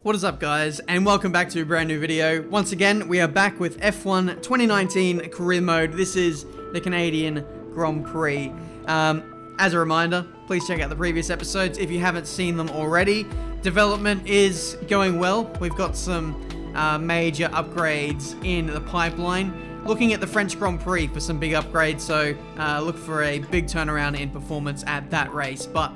What is up, guys, and welcome back to a brand new video. Once again, we are back with F1 2019 career mode. This is the Canadian Grand Prix. As a reminder, please check out the previous episodes if you haven't seen them already. Development is going well. We've got some major upgrades in the pipeline. Looking at the French Grand Prix for some big upgrades, so look for a big turnaround in performance at that race. But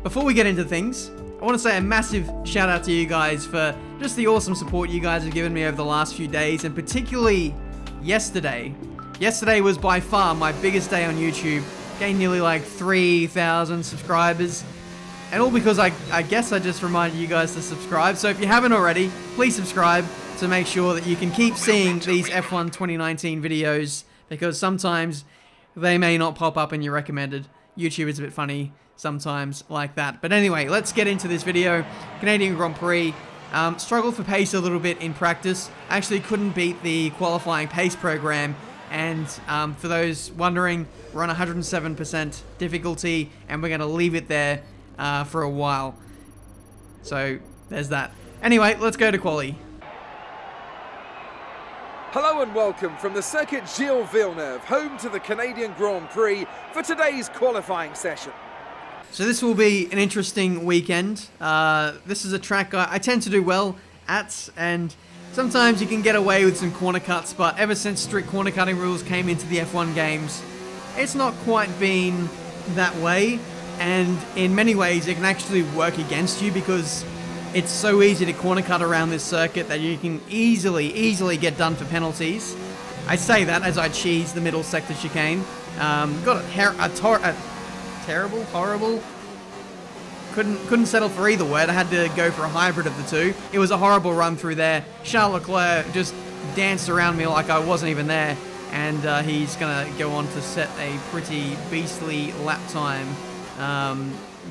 before we get into things, I want to say a massive shout out to you guys for just the awesome support you guys have given me over the last few days, and particularly yesterday. Yesterday was by far my biggest day on YouTube. Gained nearly like 3,000 subscribers, and all because I guess I just reminded you guys to subscribe. So if you haven't already, please subscribe to make sure that you can keep seeing these F1 2019 videos, because sometimes they may not pop up in your recommended. YouTube is a bit funny sometimes like that. But anyway, let's get into this video. Canadian Grand Prix. Struggled for pace a little bit in practice. Actually couldn't beat the qualifying pace program. And for those wondering, we're on 107% difficulty, and we're going to leave it there for a while. So there's that. Anyway, let's go to quali. Hello and welcome from the Circuit Gilles Villeneuve, home to the Canadian Grand Prix, for today's qualifying session. So this will be an interesting weekend. This is a track I tend to do well at, and sometimes you can get away with some corner cuts, but ever since strict corner cutting rules came into the F1 games, it's not quite been that way, and in many ways it can actually work against you, because it's so easy to corner cut around this circuit that you can easily get done for penalties. I say that as I cheese the middle sector chicane. Got a terrible, horrible. Couldn't settle for either word. I had to go for a hybrid of the two. It was a horrible run through there. Charles Leclerc just danced around me like I wasn't even there, and he's gonna go on to set a pretty beastly lap time.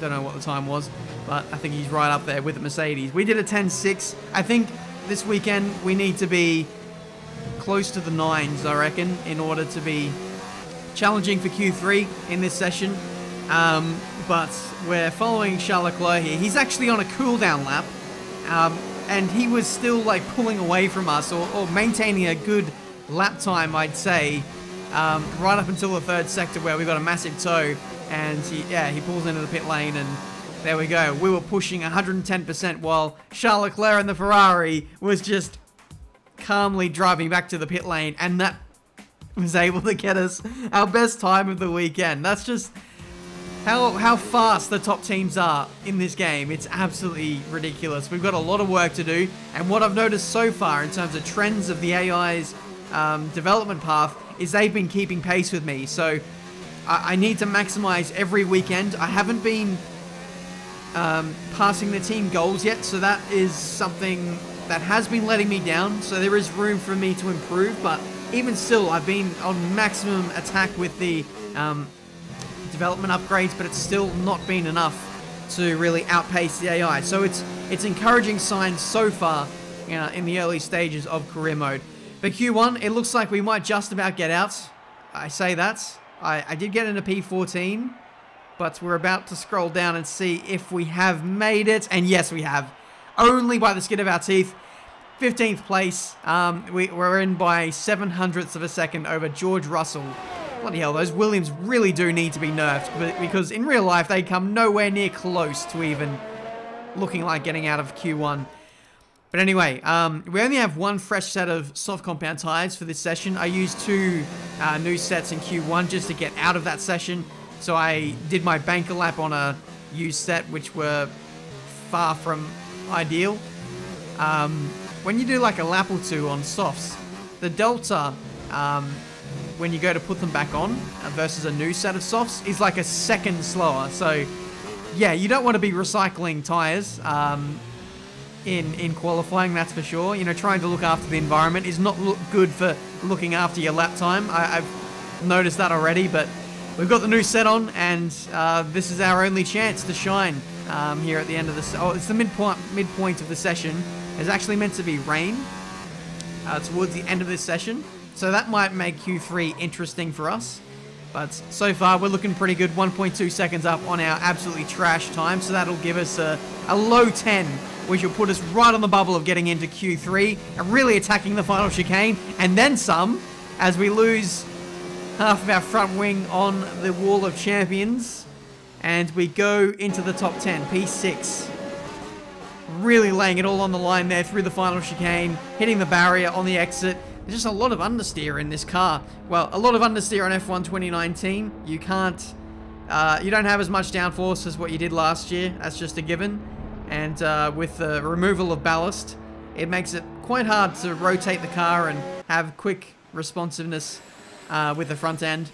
Don't know what the time was, but I think he's right up there with the Mercedes. We did a 10.6. I think this weekend we need to be close to the 9s, I reckon, in order to be challenging for Q3 in this session. But we're following Charles Leclerc here. He's actually on a cooldown lap, and he was still like pulling away from us, or maintaining a good lap time, I'd say, right up until the third sector where we got a massive tow, and he pulls into the pit lane, and there we go. We were pushing 110% while Charles Leclerc in the Ferrari was just calmly driving back to the pit lane, and that was able to get us our best time of the weekend. That's just how fast the top teams are in this game. It's absolutely ridiculous. We've got a lot of work to do, and what I've noticed so far in terms of trends of the AI's development path is they've been keeping pace with me. So I need to maximize every weekend. I haven't been passing the team goals yet, so that is something that has been letting me down. So there is room for me to improve, but even still, I've been on maximum attack with the development upgrades, but it's still not been enough to really outpace the AI. So it's encouraging signs so far in the early stages of career mode. But Q1, it looks like we might just about get out. I say that. I did get into P14, but we're about to scroll down and see if we have made it. And yes, we have. Only by the skin of our teeth. 15th place. We're in by 700ths of a second over George Russell. Bloody hell, those Williams really do need to be nerfed, because in real life they come nowhere near close to even looking like getting out of Q1. But anyway, we only have one fresh set of soft compound tires for this session. I used two new sets in Q1 just to get out of that session. So I did my banker lap on a used set, which were far from ideal. When you do like a lap or two on softs, the delta, when you go to put them back on versus a new set of softs, is like a second slower. So yeah, you don't want to be recycling tires in qualifying, that's for sure. You know, trying to look after the environment is not good for looking after your lap time. I've noticed that already, but we've got the new set on, and this is our only chance to shine here at the end of this. Oh, it's the midpoint of the session. There's actually meant to be rain towards the end of this session, so that might make Q3 interesting for us. But so far, we're looking pretty good. 1.2 seconds up on our absolutely trash time, so that'll give us a low 10 which will put us right on the bubble of getting into Q3 and really attacking the final chicane, and then some, as we lose half of our front wing on the Wall of Champions, and we go into the top 10, P6. Really laying it all on the line there through the final chicane, hitting the barrier on the exit. There's just a lot of understeer in this car. Well, a lot of understeer on F1 2019. You can't, you don't have as much downforce as what you did last year. That's just a given. And with the removal of ballast, it makes it quite hard to rotate the car and have quick responsiveness with the front end.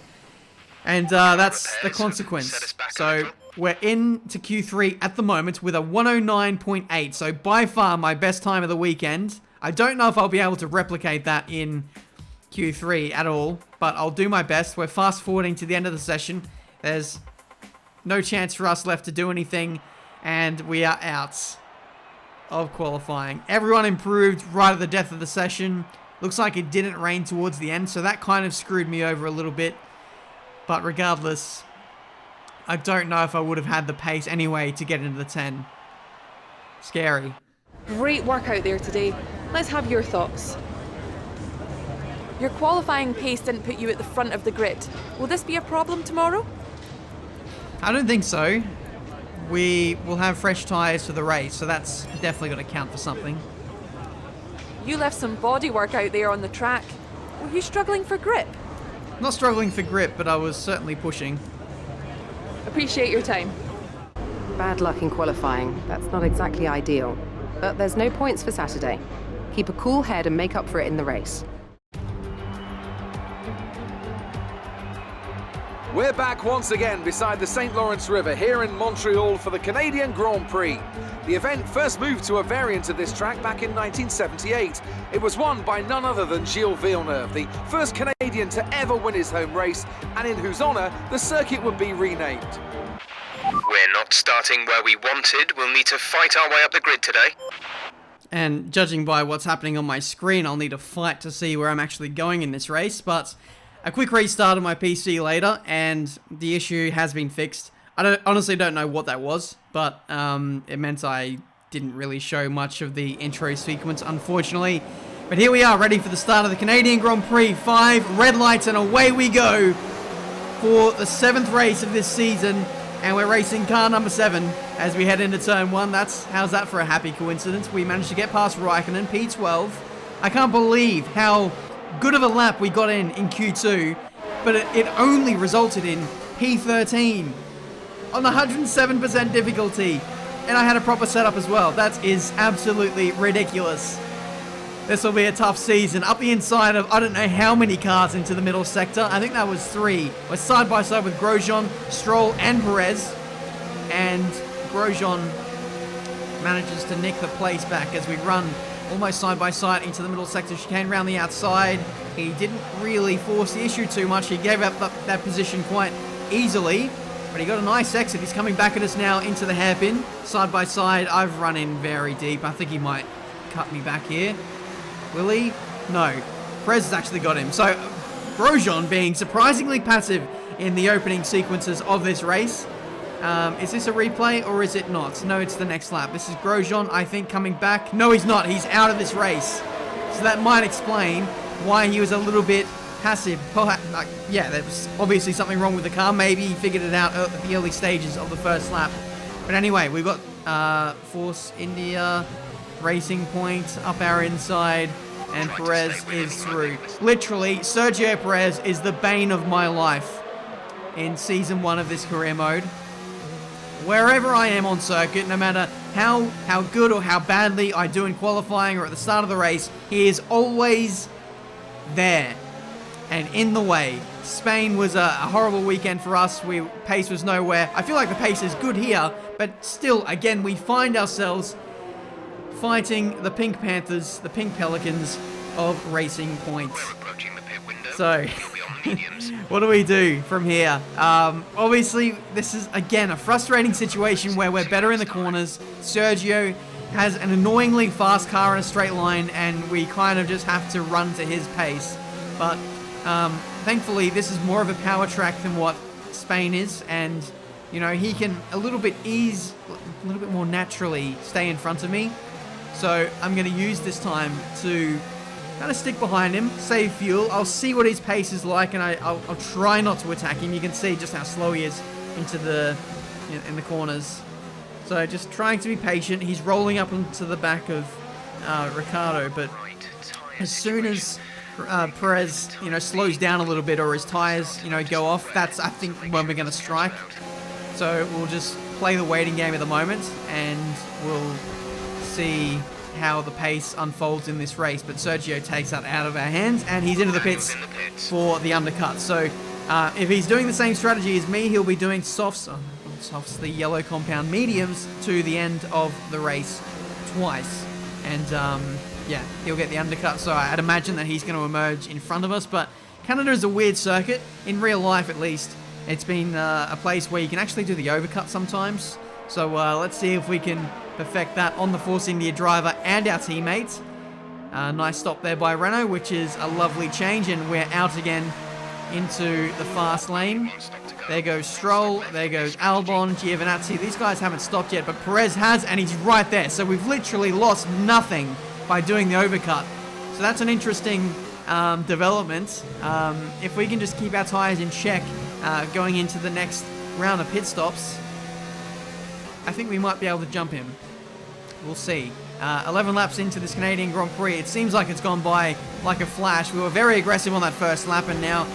And that's the consequence. So we're into Q3 at the moment with a 109.8. So by far my best time of the weekend. I don't know if I'll be able to replicate that in Q3 at all, but I'll do my best. We're fast forwarding to the end of the session. There's no chance for us left to do anything, and we are out of qualifying. Everyone improved right at the death of the session. Looks like it didn't rain towards the end, so that kind of screwed me over a little bit. But regardless, I don't know if I would have had the pace anyway to get into the 10. Scary. Great work out there today. Let's have your thoughts. Your qualifying pace didn't put you at the front of the grid. Will this be a problem tomorrow? I don't think so. We will have fresh tyres for the race, so that's definitely going to count for something. You left some body work out there on the track. Were you struggling for grip? Not struggling for grip, but I was certainly pushing. Appreciate your time. Bad luck in qualifying. That's not exactly ideal. But there's no points for Saturday. Keep a cool head and make up for it in the race. We're back once again beside the St. Lawrence River here in Montreal for the Canadian Grand Prix. The event first moved to a variant of this track back in 1978. It was won by none other than Gilles Villeneuve, the first Canadian to ever win his home race, and in whose honour the circuit would be renamed. We're not starting where we wanted. We'll need to fight our way up the grid today. And judging by what's happening on my screen, I'll need to fight to see where I'm actually going in this race, but a quick restart of my PC later, and the issue has been fixed. I honestly don't know what that was, but it meant I didn't really show much of the intro sequence, unfortunately. But here we are, ready for the start of the Canadian Grand Prix. 5 red lights, and away we go for the 7th race of this season. And we're racing car number 7 as we head into turn 1. How's that for a happy coincidence? We managed to get past Raikkonen, P12. I can't believe how good of a lap we got in Q2, but it only resulted in P13 on 107% difficulty. And I had a proper setup as well. That is absolutely ridiculous. This will be a tough season. Up the inside of I don't know how many cars into the middle sector. I think that was 3. We're side by side with Grosjean, Stroll, and Perez. And Grosjean manages to nick the place back as we run almost side by side into the middle sector chicane around the outside. He didn't really force the issue too much. He gave up that position quite easily. But he got a nice exit. He's coming back at us now into the hairpin. Side by side, I've run in very deep. I think he might cut me back here. Will he? No. Perez has actually got him. So, Grosjean being surprisingly passive in the opening sequences of this race. Is this a replay or is it not? No, it's the next lap. This is Grosjean, I think, coming back. No, he's not. He's out of this race. So that might explain why he was a little bit passive. Yeah, there was obviously something wrong with the car. Maybe he figured it out at the early stages of the first lap. But anyway, we've got Force India, Racing Point, up our inside, and Perez is through. Literally, Sergio Perez is the bane of my life in Season 1 of this career mode. Wherever I am on circuit, no matter how good or how badly I do in qualifying or at the start of the race, he is always there and in the way. Spain was a horrible weekend for us. Pace was nowhere. I feel like the pace is good here, but still, again, we find ourselves fighting the Pink Panthers, the Pink Pelicans of Racing Point. We're approaching the pit window. So, We'll be on mediums. what do we do from here? Obviously, this is, again, a frustrating situation where we're better in the corners. Sergio has an annoyingly fast car in a straight line, and we kind of just have to run to his pace. But thankfully, this is more of a power track than what Spain is, and you know, he can a little bit a little bit more naturally stay in front of me. So I'm going to use this time to kind of stick behind him, save fuel. I'll see what his pace is like, and I'll try not to attack him. You can see just how slow he is in the corners. So just trying to be patient. He's rolling up into the back of Ricciardo, but as soon as Perez, slows down a little bit, or his tires, go off, that's, I think, when we're going to strike. So we'll just play the waiting game at the moment, and we'll see how the pace unfolds in this race. But Sergio takes that out of our hands, and he's into the pits for the undercut. So if he's doing the same strategy as me, he'll be doing softs, the yellow compound mediums, to the end of the race twice. And yeah, he'll get the undercut. So I'd imagine that he's going to emerge in front of us. But Canada is a weird circuit. In real life, at least, it's been a place where you can actually do the overcut sometimes. So let's see if we can perfect that on the Force India driver and our teammates. Nice stop there by Renault, which is a lovely change, and we're out again into the fast lane. There goes Stroll, there goes Albon, Giovinazzi. These guys haven't stopped yet, but Perez has, and he's right there. So we've literally lost nothing by doing the overcut. So that's an interesting development. If we can just keep our tyres in check going into the next round of pit stops, I think we might be able to jump him. We'll see. 11 laps into this Canadian Grand Prix. It seems like it's gone by like a flash. We were very aggressive on that first lap, and now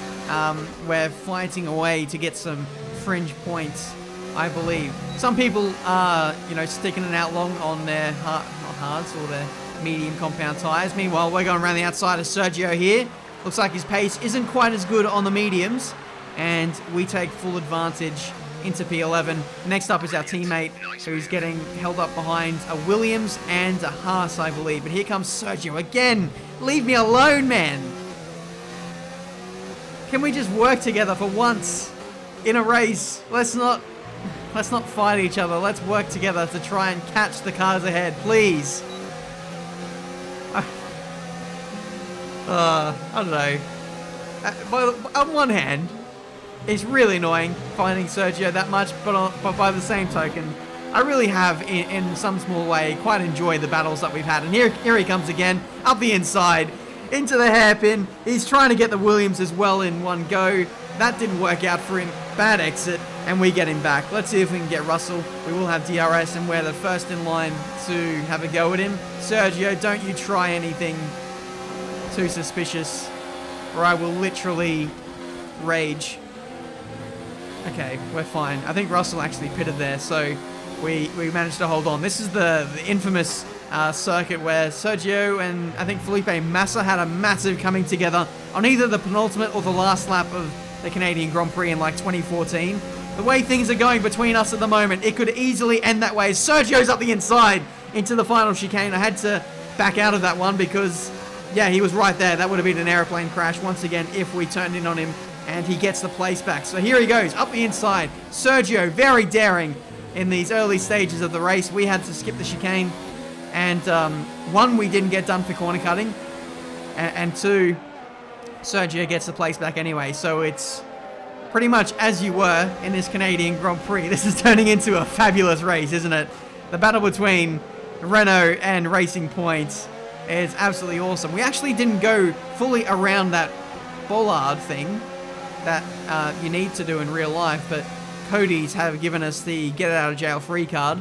we're fighting away to get some fringe points, I believe. Some people are, sticking it out long on their not hards or their medium compound tyres. Meanwhile, we're going around the outside of Sergio here. Looks like his pace isn't quite as good on the mediums, and we take full advantage into P11. Next up is our teammate, who's getting held up behind a Williams and a Haas, I believe. But here comes Sergio again. Leave me alone, man. Can we just work together for once in a race? Let's not fight each other. Let's work together to try and catch the cars ahead, please. I don't know. On one hand, it's really annoying finding Sergio that much, but by the same token, I really have, in some small way, quite enjoyed the battles that we've had. And here he comes again, up the inside, into the hairpin. He's trying to get the Williams as well in one go. That didn't work out for him. Bad exit, and we get him back. Let's see if we can get Russell. We will have DRS, and we're the first in line to have a go at him. Sergio, don't you try anything too suspicious, or I will literally rage. Okay, we're fine. I think Russell actually pitted there, so we managed to hold on. This is the infamous circuit where Sergio and I think Felipe Massa had a massive coming together on either the penultimate or the last lap of the Canadian Grand Prix in like 2014. The way things are going between us at the moment, it could easily end that way. Sergio's up the inside into the final chicane. I had to back out of that one because, yeah, he was right there. That would have been an airplane crash once again if we turned in on him. And he gets the place back. So here he goes, up the inside. Sergio, very daring in these early stages of the race. We had to skip the chicane. And one, we didn't get done for corner cutting. And two, Sergio gets the place back anyway. So it's pretty much as you were in this Canadian Grand Prix. This is turning into a fabulous race, isn't it? The battle between Renault and Racing Point is absolutely awesome. We actually didn't go fully around that bollard thing that you need to do in real life, but Cody's have given us the get out of jail free card.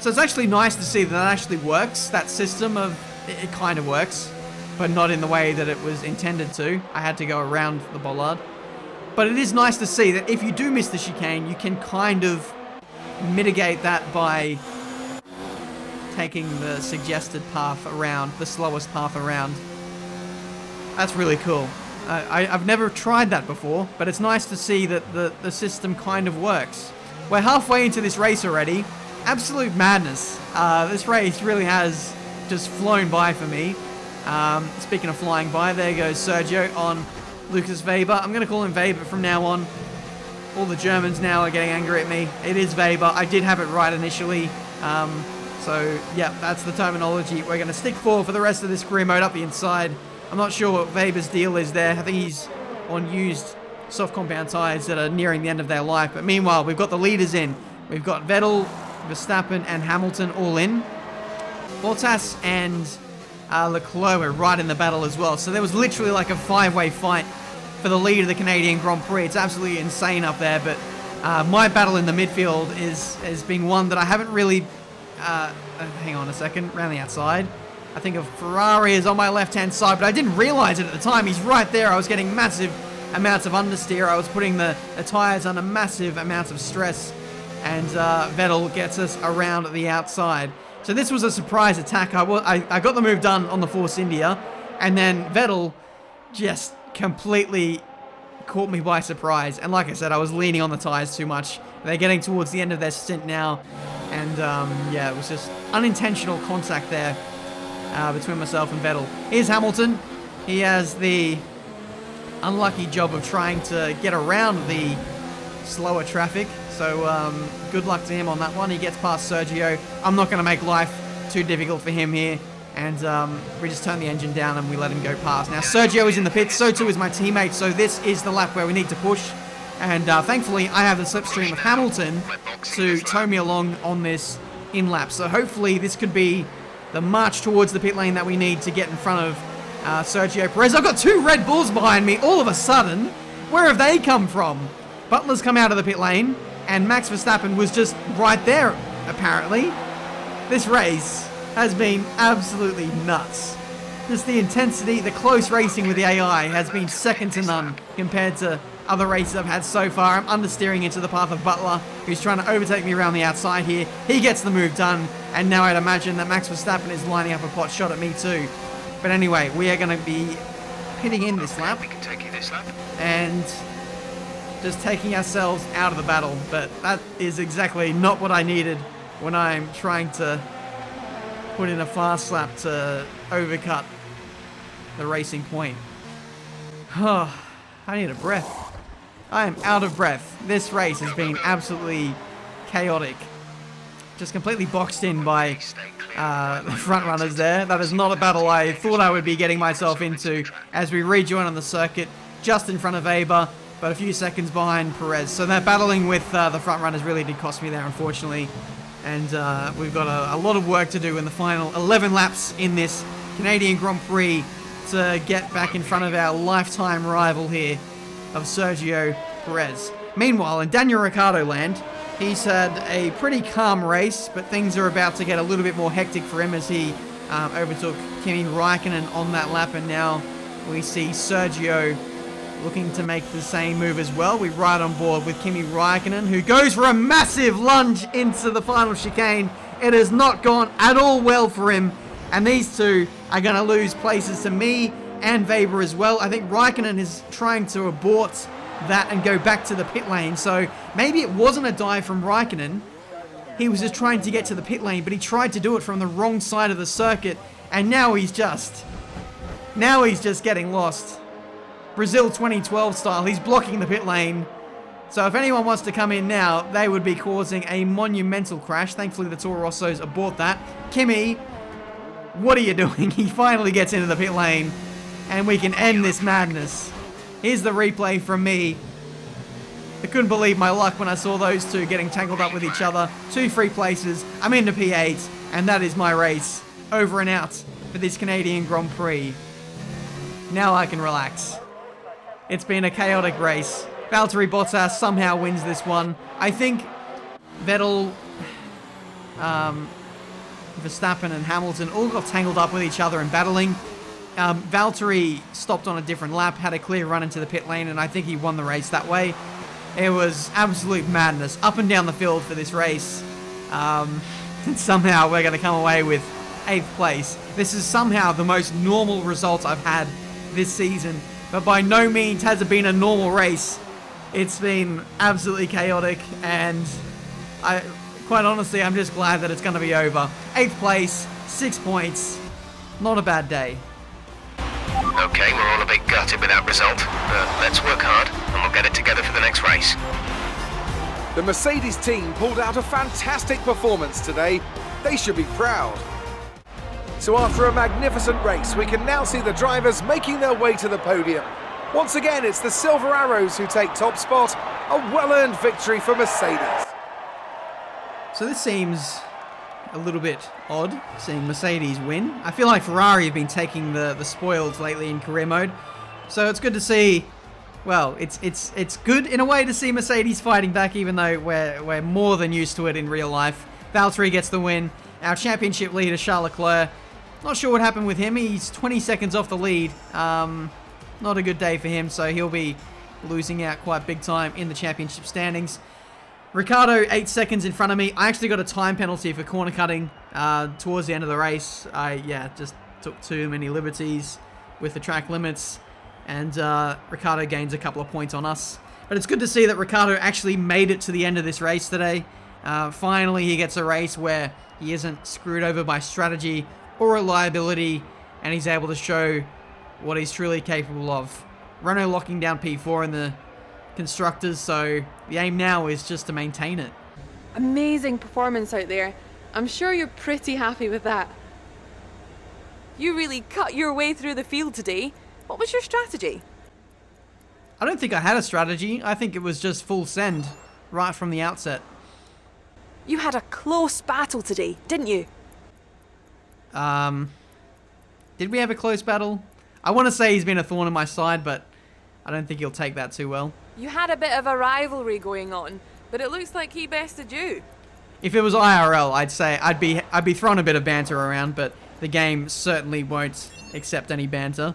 So it's actually nice to see that actually works. That system of it kind of works, but not in the way that it was intended to. I had to go around the bollard. But it is nice to see that if you do miss the chicane, you can kind of mitigate that by taking the suggested path around, the slowest path around. That's really cool. I've never tried that before, but it's nice to see that the system kind of works. We're halfway into this race already. Absolute madness. This race really has just flown by for me. Speaking of flying by, there goes Sergio on Lucas Weber. I'm going to call him Weber from now on. All the Germans now are getting angry at me. It is Weber. I did have it right initially. So, yeah, that's the terminology we're going to stick for the rest of this career mode up the inside. I'm not sure what Weber's deal is there. I think he's on used soft compound tyres that are nearing the end of their life. But meanwhile, we've got the leaders in. We've got Vettel, Verstappen and Hamilton all in. Bottas and Leclerc were right in the battle as well. So there was literally like a 5-way fight for the lead of the Canadian Grand Prix. It's absolutely insane up there, but my battle in the midfield has been one that I haven't really... hang on a second, around the outside. I think a Ferrari is on my left-hand side, but I didn't realize it at the time. He's right there. I was getting massive amounts of understeer. I was putting the tyres under massive amounts of stress, and Vettel gets us around the outside. So this was a surprise attack. I got the move done on the Force India, and then Vettel just completely caught me by surprise. And like I said, I was leaning on the tyres too much. They're getting towards the end of their stint now, and yeah, it was just unintentional contact there between myself and Vettel. Here's Hamilton. He has the unlucky job of trying to get around the slower traffic. So good luck to him on that one. He gets past Sergio. I'm not going to make life too difficult for him here. And we just turn the engine down and we let him go past. Now Sergio is in the pits, so too is my teammate. So this is the lap where we need to push. And thankfully I have the slipstream of Hamilton to tow me along on this in-lap. So hopefully this could be the march towards the pit lane that we need to get in front of Sergio Perez. I've got 2 Red Bulls behind me all of a sudden. Where have they come from? Butler's come out of the pit lane, and Max Verstappen was just right there, apparently. This race has been absolutely nuts. Just the intensity, the close racing with the AI has been second to none compared to other races I've had so far. I'm understeering into the path of Butler, who's trying to overtake me around the outside here. He gets the move done, and now I'd imagine that Max Verstappen is lining up a pot shot at me too. But anyway, we are going to be pitting in this lap. We can take you this lap. And just taking ourselves out of the battle. But that is exactly not what I needed when I'm trying to put in a fast lap to overcut the racing point. Oh, I need a breath. I am out of breath. This race has been absolutely chaotic. Just completely boxed in by the front runners there. That is not a battle I thought I would be getting myself into as we rejoin on the circuit just in front of Weber, but a few seconds behind Perez. So that battling with the front runners really did cost me there, unfortunately. And we've got a lot of work to do in the final 11 laps in this Canadian Grand Prix to get back in front of our lifetime rival here of Sergio Perez. Meanwhile, in Daniel Ricciardo land, he's had a pretty calm race, but things are about to get a little bit more hectic for him as he overtook Kimi Räikkönen on that lap, and now we see Sergio looking to make the same move as well. We ride on board with Kimi Räikkönen, who goes for a massive lunge into the final chicane. It has not gone at all well for him, and these two are going to lose places to me and Weber as well. I think Räikkönen is trying to abort that and go back to the pit lane, so maybe it wasn't a dive from Räikkönen. He was just trying to get to the pit lane, but he tried to do it from the wrong side of the circuit, and now he's just getting lost. Brazil 2012 style, he's blocking the pit lane. So if anyone wants to come in now, they would be causing a monumental crash. Thankfully the Toro Rossos abort that. Kimi, what are you doing? He finally gets into the pit lane, and we can end this madness. Here's the replay from me. I couldn't believe my luck when I saw those two getting tangled up with each other. 2 free places, I'm into P8, and that is my race. Over and out for this Canadian Grand Prix. Now I can relax. It's been a chaotic race. Valtteri Bottas somehow wins this one. I think Vettel, Verstappen and Hamilton all got tangled up with each other and battling. Valtteri stopped on a different lap, had a clear run into the pit lane, and I think he won the race that way. It was absolute madness up and down the field for this race. And somehow we're going to come away with 8th place. This is somehow the most normal result I've had this season, but by no means has it been a normal race. It's been absolutely chaotic, and quite honestly, I'm just glad that it's going to be over. 8th place, 6 points, not a bad day. Okay, we're all a bit gutted with that result, but let's work hard and we'll get it together for the next race. The Mercedes team pulled out a fantastic performance today. They should be proud. So after a magnificent race, we can now see the drivers making their way to the podium. Once again, it's the Silver Arrows who take top spot, a well-earned victory for Mercedes. So this seems a little bit odd, seeing Mercedes win. I feel like Ferrari have been taking the spoils lately in career mode. So it's good to see, well, it's good in a way to see Mercedes fighting back, even though we're more than used to it in real life. Valtteri gets the win. Our championship leader, Charles Leclerc, not sure what happened with him. He's 20 seconds off the lead. Not a good day for him, so he'll be losing out quite big time in the championship standings. Ricciardo, 8 seconds in front of me. I actually got a time penalty for corner cutting towards the end of the race. I just took too many liberties with the track limits, and Ricciardo gains a couple of points on us. But it's good to see that Ricciardo actually made it to the end of this race today. Finally, he gets a race where he isn't screwed over by strategy or reliability, and he's able to show what he's truly capable of. Renault locking down P4 in the constructors, so the aim now is just to maintain it. Amazing performance out there. I'm sure you're pretty happy with that. You really cut your way through the field today. What was your strategy? I don't think I had a strategy. I think it was just full send right from the outset. You had a close battle today, didn't you? Did we have a close battle? I want to say he's been a thorn in my side, but I don't think he'll take that too well. You had a bit of a rivalry going on, but it looks like he bested you. If it was IRL, I'd say I'd be throwing a bit of banter around, but the game certainly won't accept any banter.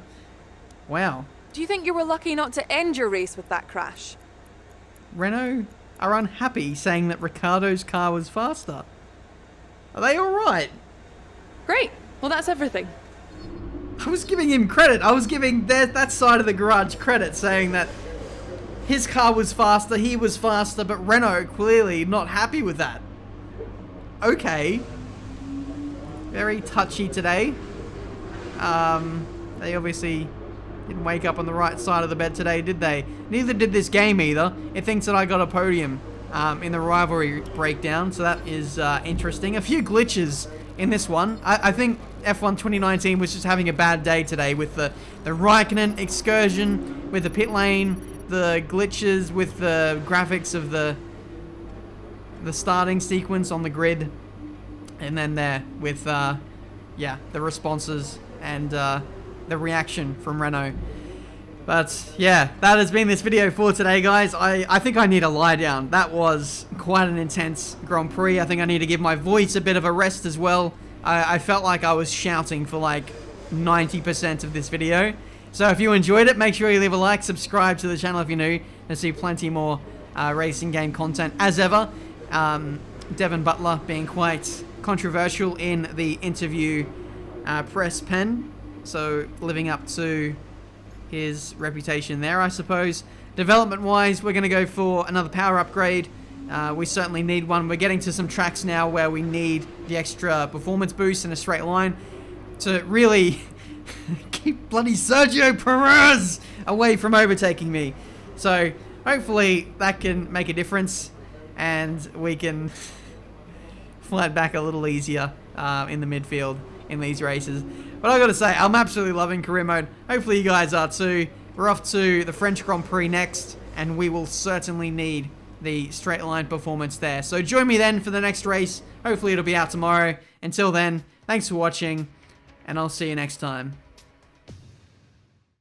Wow. Do you think you were lucky not to end your race with that crash? Renault are unhappy, saying that Ricciardo's car was faster. Are they alright? Great. Well, that's everything. I was giving him credit. I was giving that side of the garage credit, saying that his car was faster, he was faster, but Renault clearly not happy with that. Okay. Very touchy today. They obviously didn't wake up on the right side of the bed today, did they? Neither did this game either. It thinks that I got a podium in the rivalry breakdown, so that is interesting. A few glitches in this one. I think F1 2019 was just having a bad day today with the Raikkonen excursion, with the pit lane, the glitches with the graphics of the starting sequence on the grid, and then there with the responses and the reaction from Renault. But yeah, that has been this video for today, guys. I think I need to lie down. That was quite an intense Grand Prix. I think I need to give my voice a bit of a rest as well. I felt like I was shouting for like 90% of this video. So if you enjoyed it, make sure you leave a like, subscribe to the channel if you're new, to see plenty more racing game content. As ever, Devin Butler being quite controversial in the interview press pen, so living up to his reputation there, I suppose. Development-wise, we're going to go for another power upgrade. We certainly need one. We're getting to some tracks now where we need the extra performance boost in a straight line to really keep bloody Sergio Perez away from overtaking me. So hopefully that can make a difference and we can flat back a little easier in the midfield in these races. But I gotta say, I'm absolutely loving career mode. Hopefully you guys are too. We're off to the French Grand Prix next, and we will certainly need the straight line performance there. So join me then for the next race. Hopefully it'll be out tomorrow. Until then, thanks for watching, and I'll see you next time.